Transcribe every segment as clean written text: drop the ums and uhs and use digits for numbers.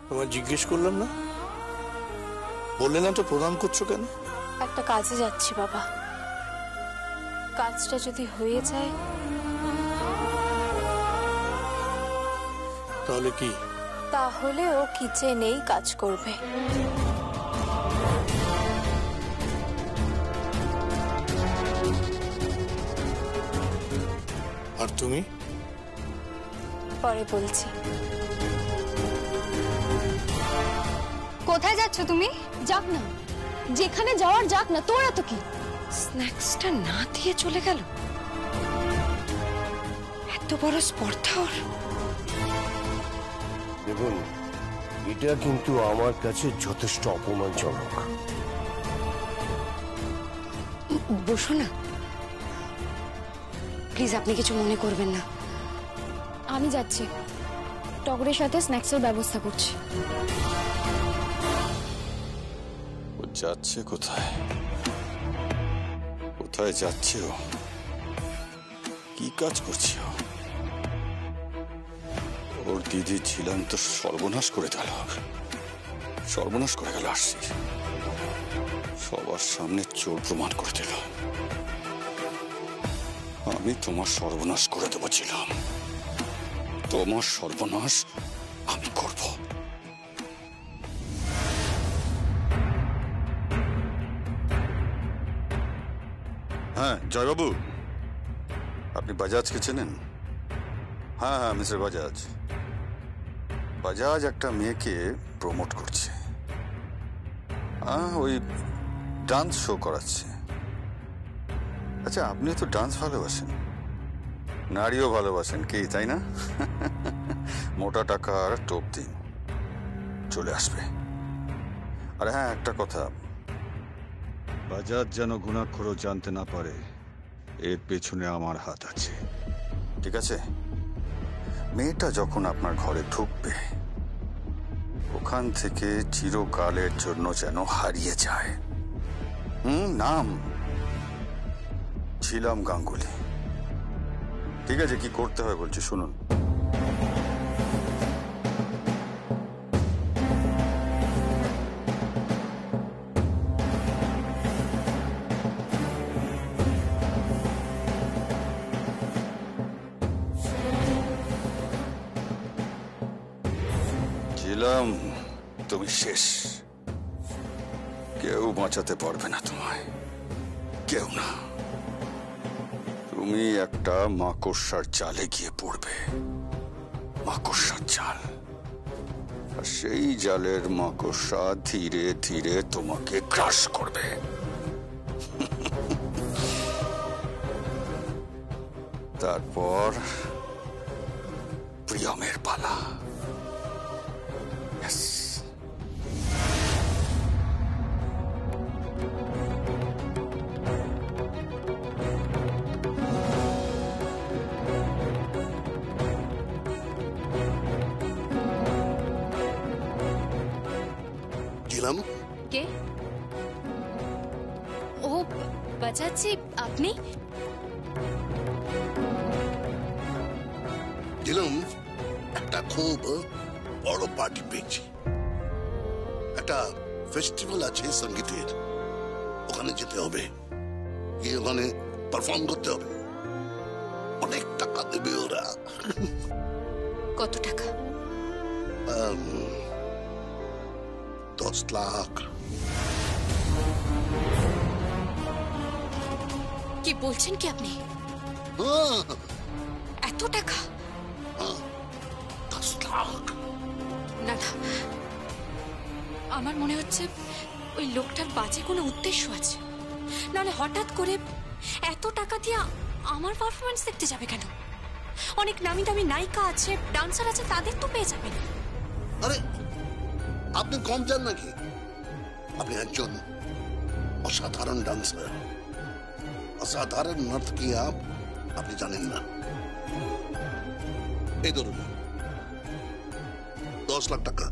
তোমায় জিজ্ঞেস করলাম না, বললে না তো প্রণাম করছো কেন? একটা কাজে যাচ্ছি বাবা, কাজটা যদি হয়ে যায় তাহলে কি? তাহলে ও কিচেনেই কাজ করবে। আর তুমি? পরে বলছি। কোথায় যাচ্ছ তুমি? যাক না, যেখানে যাওয়ার যাক না, তোর এত কি? স্ন্যাক্সটা না দিয়ে চলে গেল, এত বড় স্পর্ধা ওর। দেখুন, এটা কিন্তু আমার কাছে যথেষ্ট অপমানজনক। বসো না প্লিজ, আপনি কিছু মনে করবেন না। আমি যাচ্ছি, টগরের সাথে স্ন্যাক্সের ব্যবস্থা করছি। ও যাচ্ছে কোথায়? কোথায় যাচ্ছে ও? কি কাজ করছে ও? ওর দিদি ছিলাম তো সর্বনাশ করে দিল, সর্বনাশ করে গেল। আসছি সবার সামনে চোর প্রমাণ করে দিল। আমি তোমার সর্বনাশ করে দেবো ছিলাম, তোমার সর্বনাশ আমি করব। হ্যাঁ জয়বাবু, আপনি বাজাজকে চেনেন? হ্যাঁ হ্যাঁ, মিস্টার বাজাজ। বাজাজ একটা মেয়েকে প্রমোট করছে, ওই ডান্স শো করাচ্ছে। আচ্ছা, আপনিও তো ডান্স ভালোবাসেন, নারীও ভালোবাসেন, কি তাই না? মোটা টাকার টোপ দিন, চলে আসবে। আর হ্যাঁ, একটা কথা, বাজাজ যেন গুণাক্ষরও জানতে না পারে এর পেছনে আমার হাত আছে, ঠিক আছে? মেয়েটা যখন আপনার ঘরে ঢুকবে, ওখান থেকে চিরকালের জন্য যেন হারিয়ে যায়। নাম ছিলাম গাঙ্গুলি। ঠিক আছে, কি করতে হয় বলছি শুনুন। ছিলাম, তুমি শেষ, কেউ বাঁচাতে পারবে না তোমায়, কেউ না। তুমি একটা মাকড়সার জালে গিয়ে পড়বে, মাকড়সার জাল। আর সেই জালের মাকড়সা ধীরে ধীরে তোমাকে গ্রাস করবে। তারপর প্রিয়মের পালা। কে? ও বাজাচ্ছি, আপনি? দিলাম একটা খুব বড় পার্টি পেয়েছি, একটা ফেস্টিভ্যাল আছে সঙ্গীতের, ওখানে যেতে হবে, গিয়ে ওখানে পারফর্ম করতে হবে। অনেক টাকা দেবে ওরা। কত টাকা? 10 লাখ। কি বলছেন কি আপনি? এত টাকা? 10 লাখ। না না, আমার মনে হচ্ছে ওই লোকটার বাজে কোনো উদ্দেশ্য আছে, নাহলে হঠাৎ করে এত টাকা দিয়ে আমার পারফরমেন্স দেখতে যাবে কেন? অনেক নামি দামি নায়িকা আছে, ডান্সার আছে, তাদের তো পেয়ে যাবেন। আরে আপনি কম যান নাকি? আপনি একজন অসাধারণ ডান্সার, অসাধারণ নর্তকিয়া, আপনি জানেন না। এই ধরুন 10 লাখ টাকা।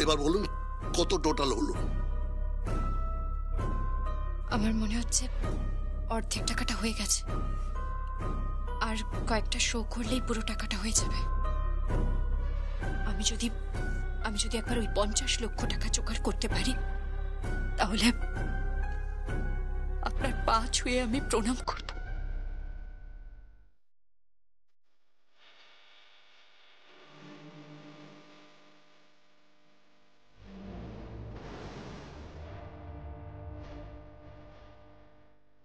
এবার বলুন কত টোটাল হলো? আমার মনে হচ্ছে অর্ধেক টাকাটা হয়ে গেছে। আর কয়েকটা শো করলেই পুরো টাকাটা হয়ে যাবে। আমি যদি একবার ওই 50 লক্ষ টাকা জোগাড় করতে পারি, তাহলে আপনার পা ছুঁয়ে আমি প্রণাম করব।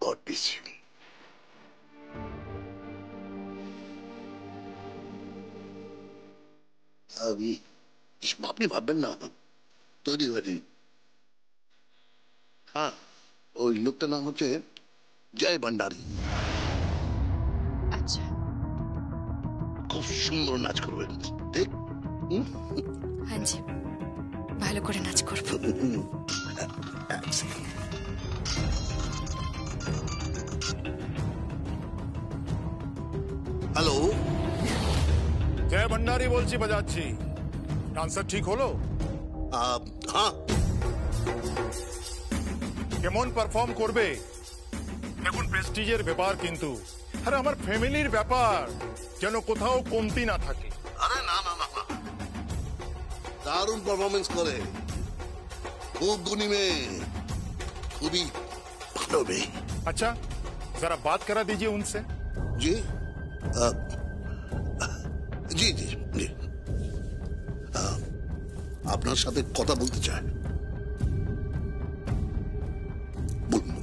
God bless you. আপনি ভাববেন না তৈরি হয়নি। হ্যাঁ, ওই লোকটার নাম হচ্ছে জয় ভান্ডারী। আচ্ছা, খুব সুন্দর নাচ করবেন, ঠিক? হ্যাঁ জি, ভালো করে নাচ করব। হ্যালো, জয় ভণ্ডারী বলছি, বাজাচ্ছি। ডান্সার ঠিক হলো? হ্যাঁ। কেমন পারফর্ম করবে? দেখুন, প্রেস্টিজের ব্যাপার কিন্তু, আরে আমার ফ্যামিলির ব্যাপার, যেন কোথাও কমতি না থাকে। আরে না না না, দারুণ পারফরমেন্স করে, খুব গুণী মেয়ে, খুবই ভালো মেয়ে। अच्छा, जरा बात करा दीजिए उनसे। জি জি জি জি, আপনার সাথে কথা বলতে চায়। বলুন।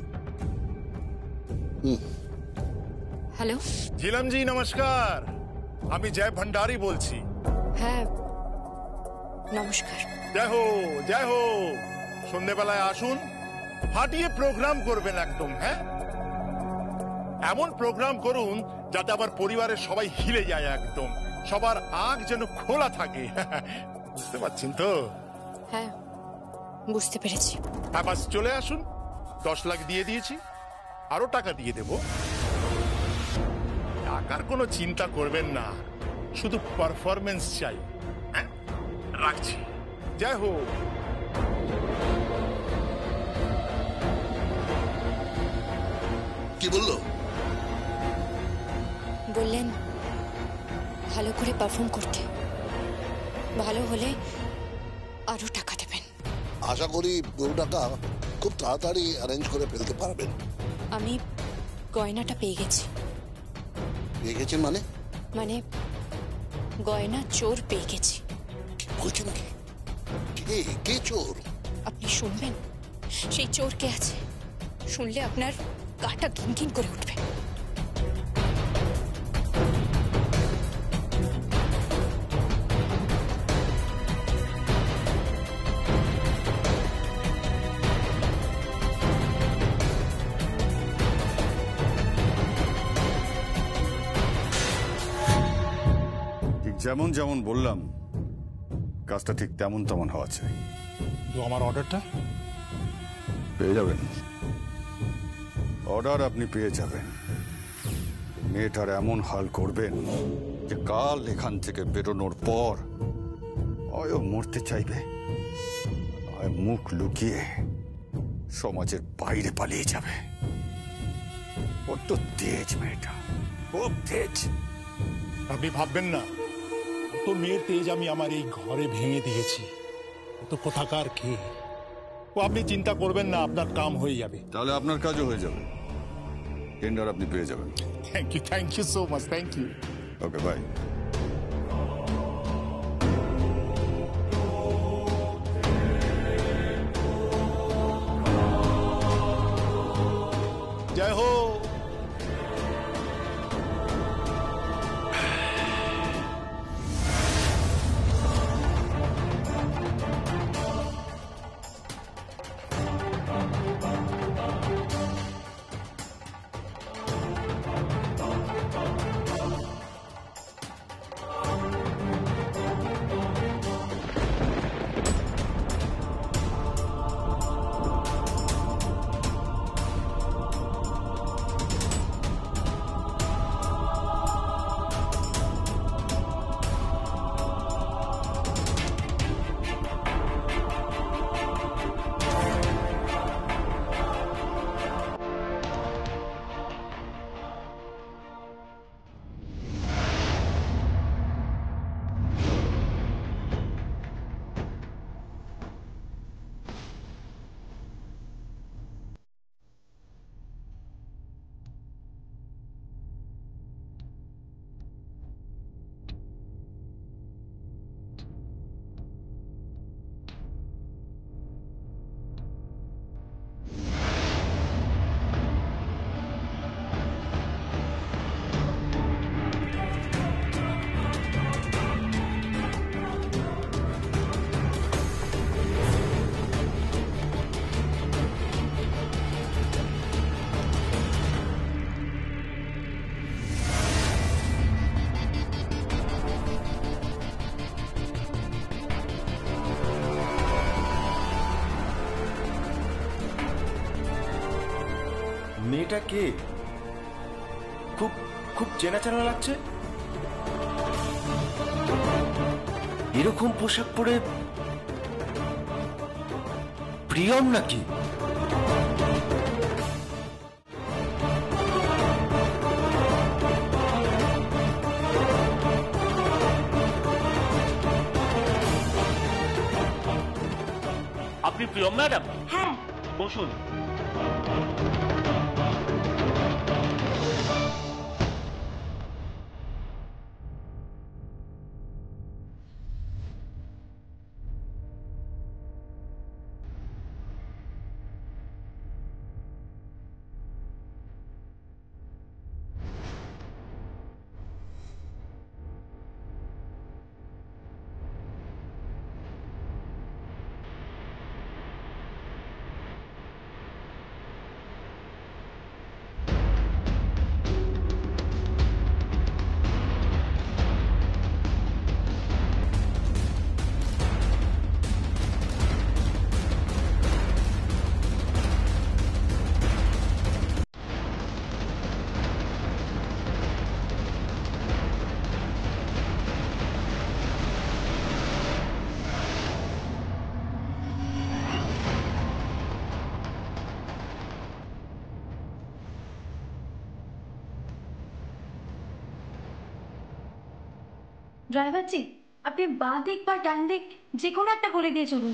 হ্যালো। झीलम जी नमस्कार, আমি জয় ভণ্ডারী বলছি। হ্যাঁ, নমস্কার। জয় হো, জয় হো। সন্ধ্যেবেলায় আসুন, ফাটিয়ে প্রোগ্রাম করবেন একদম। হ্যাঁ, এমন প্রোগ্রাম করুন যাতে আমার পরিবারের সবাই হিলে যায়, একদম সবার আঁখ যেন খোলা থাকে। বুঝতে পারছেন তো? হ্যাঁ, বুঝতে পেরেছি। হ্যাঁ, বাস চলে আসুন। 10 লাখ দিয়ে দিয়েছি, আরো টাকা দিয়ে দেব। টাকার কোনো চিন্তা করবেন না, শুধু পারফরমেন্স চাই। হ্যাঁ, রাখছি। জয় হো। কি বললো? বললেন ভালো করে পারফর্ম করতে, ভালো হলে আরো টাকা দেবেন। আশা করি পুরো টাকা খুব তাড়াতাড়ি অ্যারেঞ্জ করে ফেলতে পারবেন। আমি গয়নাটা পেয়ে গেছি। পেয়ে গেছেন মানে? মানে গয়না চোর পেয়ে গেছি। কি বলছেন? কি কে কে চোর? আপনি শুনবেন সেই চোর কে আছে? শুনলে আপনার গাটা ঘিনঘিন করে উঠবে। যেমন যেমন বললাম, কাজটা ঠিক তেমন তেমন হওয়া চাই। তো আমার অর্ডারটা পেয়ে যাবেন। অর্ডার আপনি পেয়ে যাবেন। মেয়েটার এমন হাল করবেন যে কাল এখান থেকে বেরোনোর পর হয় মরতে চাইবে, হয় মুখ লুকিয়ে সমাজের বাইরে পালিয়ে যাবে। ওর তো তেজ, মেয়েটা খুব তেজ। আপনি ভাববেন না তো মেয়ের তেজ আমি আমার এই ঘরে ভেঙে দিয়েছি। ও তো কোথাকার কে, ও আপনি চিন্তা করবেন না, আপনার কাম হয়ে যাবে। তাহলে আপনার কাজও হয়ে যাবে, টেন্ডার আপনি পেয়ে যাবেন। Thank you so much, thank you. Okay, bye. জয় হো। ছেলেটা কে? খুব খুব চেনা চেনা লাগছে। এরকম পোশাক পরে প্রিয়ম নাকি? আপনি প্রিয়ম ম্যাডাম? হ্যাঁ। বসুন। ড্রাইভার জি, আপনি বাঁ দিক বা ডান দিক যে কোনো একটা গলি দিয়ে চলুন।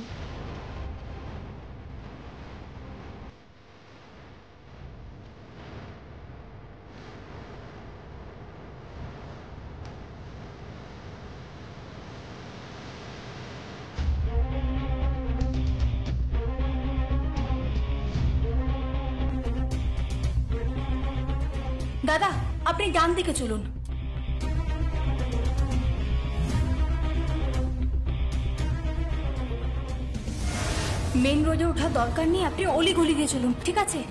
দাদা, আপনি ডান দিকে চলুন। মেন রোডে ওঠার দরকার নেই, আপনি অলি গলি দিয়ে চলুন, ঠিক আছে?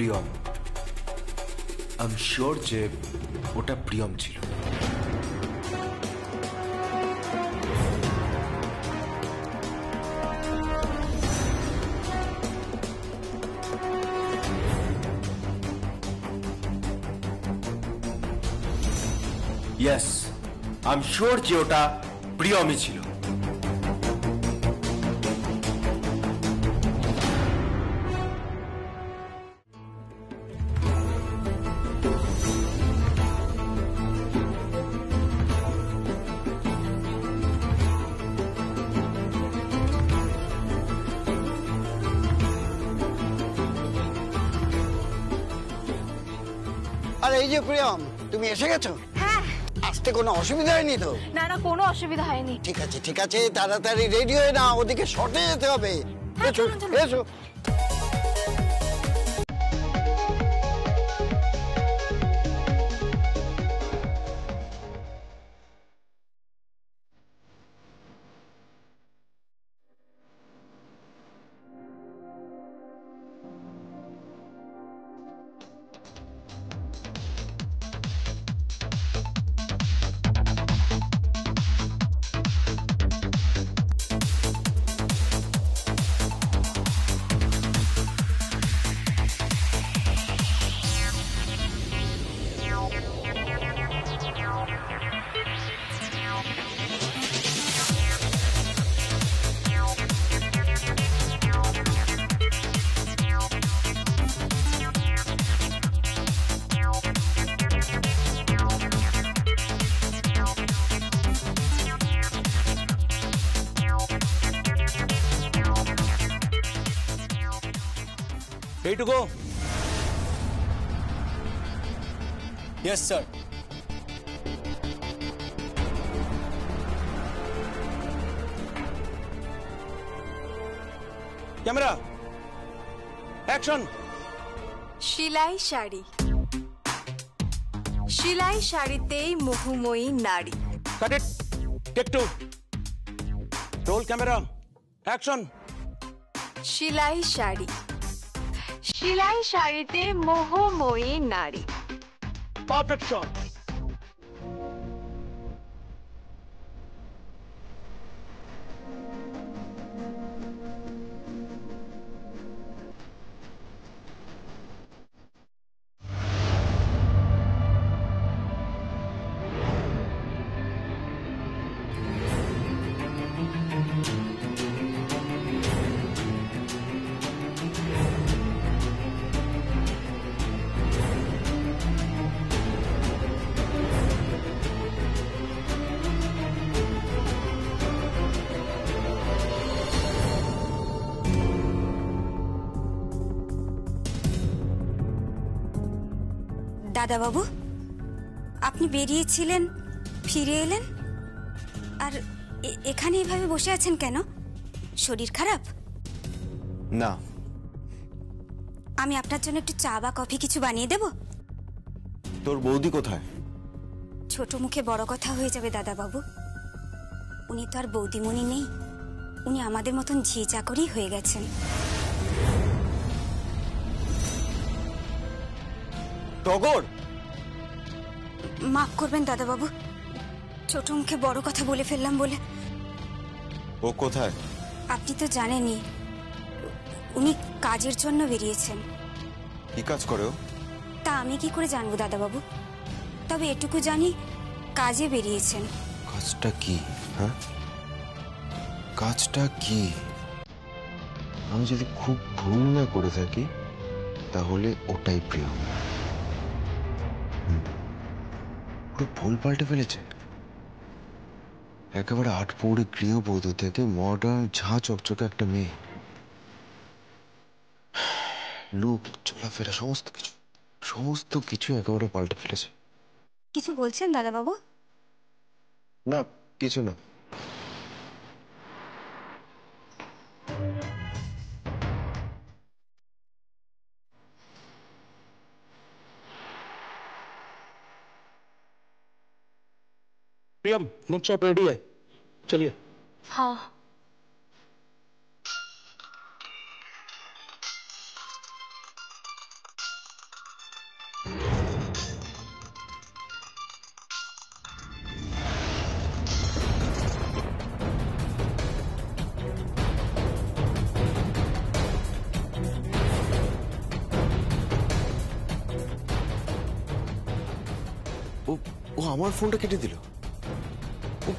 প্রিয়ম, আমি শিওর যে ওটা প্রিয়ম ছিল। ইয়েস, আই এম শিওর যে ওটা প্রিয়মই ছিল। আর এই যে প্রিয়ম, তুমি এসে গেছো? হ্যাঁ। আসতে কোনো অসুবিধা হয়নি তো? না না, কোনো অসুবিধা হয়নি। ঠিক আছে ঠিক আছে, তাড়াতাড়ি রেডি হয়ে না, ওদিকে শর্টে যেতে হবে। এসো এসো। Ready to go? Yes, sir. Camera action. সেলাই শাড়ি, সেলাই শাড়িতেই মোহময়ী নারী। কাট ইট, take to, roll camera action. সেলাই শাড়ি, সেলাই শাড়িতে মোহময়ী নারী। Perfect shot. দাদাবাবু, আপনি বেরিয়েছিলেন, ফিরে এলেন, আর এখানে এভাবে বসে আছেন কেন? শরীর খারাপ? না। আমি আপনার জন্য একটু চা বা কফি কিছু বানিয়ে দেব? তোর বৌদি কোথায়? ছোট মুখে বড় কথা হয়ে যাবে দাদাবাবু। উনি তো আর বৌদিমণি নেই, উনি আমাদের মতন ঝি চাকরই হয়ে গেছেন। টগর, মাফ করবেন দাদাবাবু, ছোট মুখে বড় কথা বলে ফেললাম বলে। ও কোথায়? আপনি তো জানেনই, উনি কাজের জন্য বেরিয়েছেন। কি কাজ করে ও? তা আমি কি করে জানবো দাদাবাবু? তবে এটুকু জানি, কাজে বেরিয়েছেন। কাজটা কি? হ্যাঁ, কাজটা কি? আমি যদি খুব ভুল না করে থাকি তাহলে ওটাই প্রিয়। পুরো ভুল পাল্টে ফেলেছে, একেবারে আটপৌড়ে গৃহবধূ থেকে মডার্ন ঝাঁ চকচকে একটা মেয়ে। লুক, চলাফেরা, সমস্ত কিছু একেবারে পাল্টে ফেলেছে। কিছু বলছেন দাদাবাবু? না, কিছু না। प्रियम, नेक्स्ट शॉट रेडी है, चलिए। हाँ। ও আমার ফোনটা কেটে দিল। ও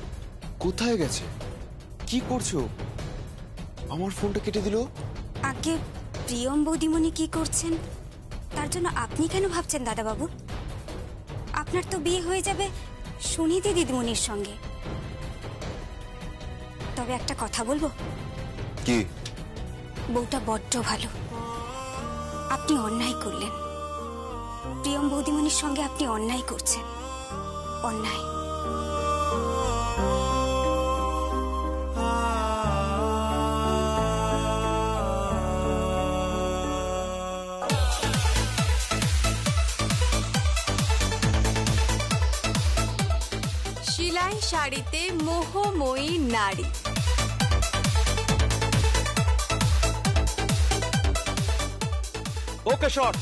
কোথায় গেছে? কি করছো? আমার ফোনটা কেটে দিল। আগে প্রিয়ম বৌদিমণি কি করছেন তার জন্য আপনি কেন ভাবছেন দাদাবাবু? আপনার তো বিয়ে হয়ে যাবে সুনীতি দিদিমণির সঙ্গে। তবে একটা কথা বলবো? কি? বউটা বড্ড ভালো। আপনি অন্যায় করলেন, প্রিয়ম বৌদিমণির সঙ্গে আপনি অন্যায় করছেন, অন্যায়। সেলাই শাড়িতে মোহময়ী নারী। ओके शॉट,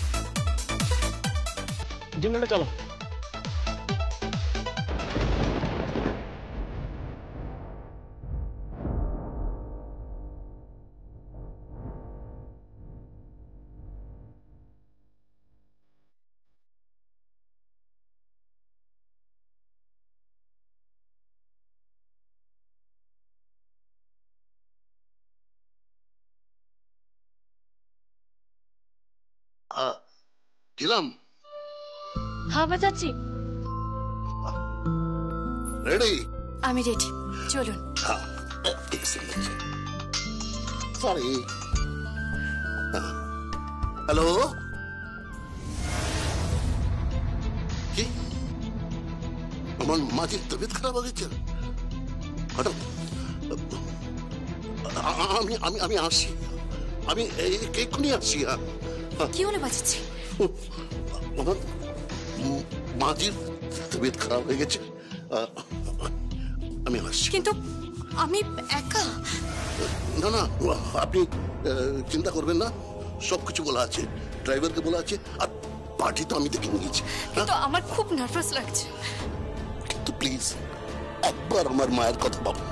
जिंगल चलो। গেলাম। হ্যাঁ বাজাচ্ছি। রেডি? আমি রেডি, চলুন। সরি। হ্যালো, কি? আমার মাঝির তবিয়ত খারাপ হয়ে গেছে। আমি আসছি। আমি এক্ষুনি আসছি। হ্যাঁ কি হলে বাঁচাচ্ছি? আমার মাঝির তবিয়ত খারাপ হয়ে গেছে, আমি আসছি। কিন্তু আমি একা। না না, আপনি চিন্তা করবেন না, সবকিছু বলা আছে, ড্রাইভারকে বলা আছে, আর পার্টি তো আমি দেখে নিয়েছি। কিন্তু আমার খুব নার্ভাস লাগছে। কিন্তু প্লিজ একবার আমার মায়ের কথা ভাবুন।